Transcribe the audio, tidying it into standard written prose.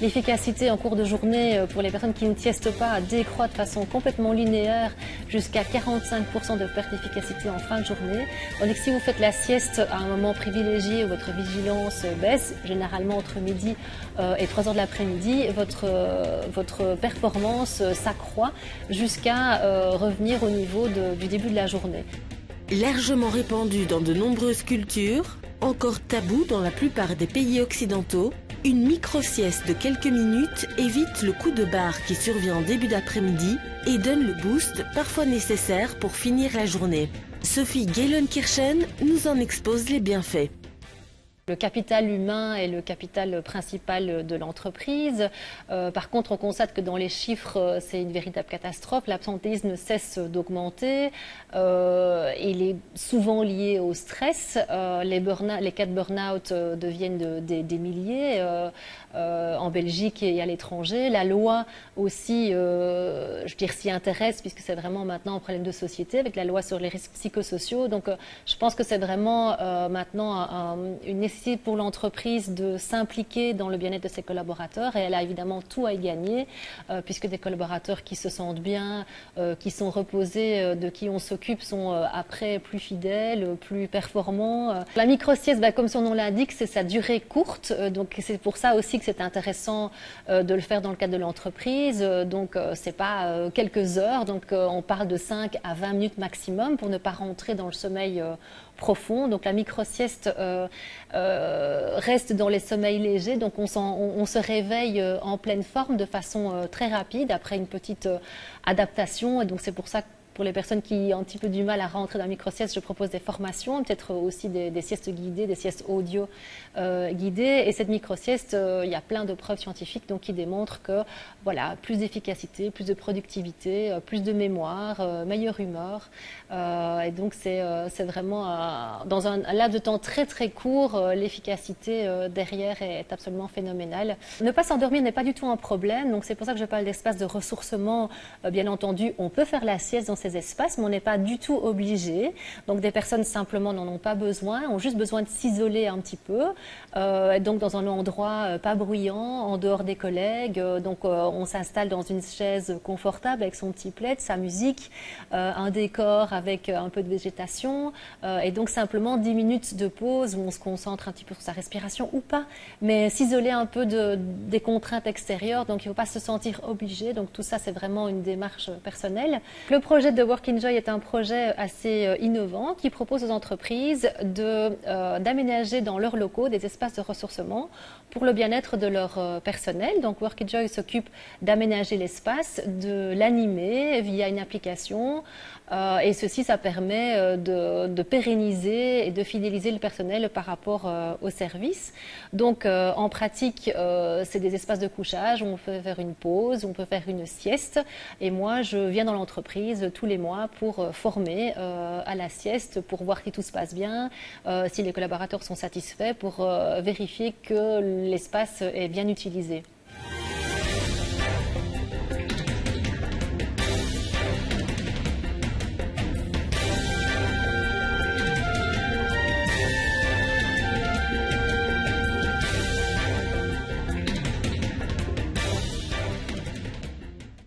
L'efficacité en cours de journée pour les personnes qui ne siestent pas décroît de façon complètement linéaire jusqu'à 45% de perte d'efficacité en fin de journée. Tandis que si vous faites la sieste à un moment privilégié où votre vigilance baisse, généralement entre midi et 3 heures de l'après-midi, votre performance s'accroît jusqu'à revenir au niveau du début de la journée. Largement répandu dans de nombreuses cultures, encore tabou dans la plupart des pays occidentaux, une micro-sieste de quelques minutes évite le coup de barre qui survient en début d'après-midi et donne le boost parfois nécessaire pour finir la journée. Sophie Gehlen-Kirchen nous en expose les bienfaits. Le capital humain est le capital principal de l'entreprise. Par contre, on constate que dans les chiffres, c'est une véritable catastrophe. L'absentéisme ne cesse d'augmenter. Il est souvent lié au stress. Les cas de burn-out deviennent des milliers en Belgique et à l'étranger. La loi aussi, je veux dire, s'y intéresse puisque c'est vraiment maintenant un problème de société avec la loi sur les risques psychosociaux. Donc, je pense que c'est vraiment maintenant une nécessité pour l'entreprise de s'impliquer dans le bien-être de ses collaborateurs et elle a évidemment tout à y gagner puisque des collaborateurs qui se sentent bien, qui sont reposés, de qui on s'occupe sont après plus fidèles, plus performants. La micro-sieste, comme son nom l'indique, c'est sa durée courte, donc c'est pour ça aussi que c'est intéressant de le faire dans le cadre de l'entreprise. Donc c'est pas quelques heures, donc on parle de 5 à 20 minutes maximum pour ne pas rentrer dans le sommeil profond. Donc la micro-sieste reste dans les sommeils légers, donc on se réveille en pleine forme de façon très rapide après une petite adaptation. Et donc c'est pour ça que pour les personnes qui ont un petit peu du mal à rentrer dans la micro-sieste, je propose des formations, peut-être aussi des siestes guidées, des siestes audio guidées. Et cette micro-sieste, il y a plein de preuves scientifiques donc, qui démontrent que voilà, plus d'efficacité, plus de productivité, plus de mémoire, meilleure humeur. Et donc c'est vraiment, dans un laps de temps très très court, l'efficacité derrière est absolument phénoménale. Ne pas s'endormir n'est pas du tout un problème, donc c'est pour ça que je parle d'espace de ressourcement. Bien entendu, on peut faire la sieste dans ces espaces, mais on n'est pas du tout obligé. Donc des personnes simplement n'en ont pas besoin, ont juste besoin de s'isoler un petit peu, donc dans un endroit pas bruyant, en dehors des collègues. Donc on s'installe dans une chaise confortable avec son petit plaid, sa musique, un décor avec un peu de végétation, et donc simplement 10 minutes de pause où on se concentre un petit peu sur sa respiration ou pas, mais s'isoler un peu des contraintes extérieures. Donc il ne faut pas se sentir obligé. Donc tout ça, c'est vraiment une démarche personnelle. Le projet de WorkEnjoy est un projet assez innovant qui propose aux entreprises d'aménager dans leurs locaux des espaces de ressourcement pour le bien-être de leur personnel. Donc WorkEnjoy s'occupe d'aménager l'espace, de l'animer via une application et ceci, ça permet de pérenniser et de fidéliser le personnel par rapport au service. Donc en pratique, c'est des espaces de couchage où on peut faire une pause, on peut faire une sieste et moi je viens dans l'entreprise tous les mois pour former à la sieste, pour voir si tout se passe bien, si les collaborateurs sont satisfaits, pour vérifier que l'espace est bien utilisé.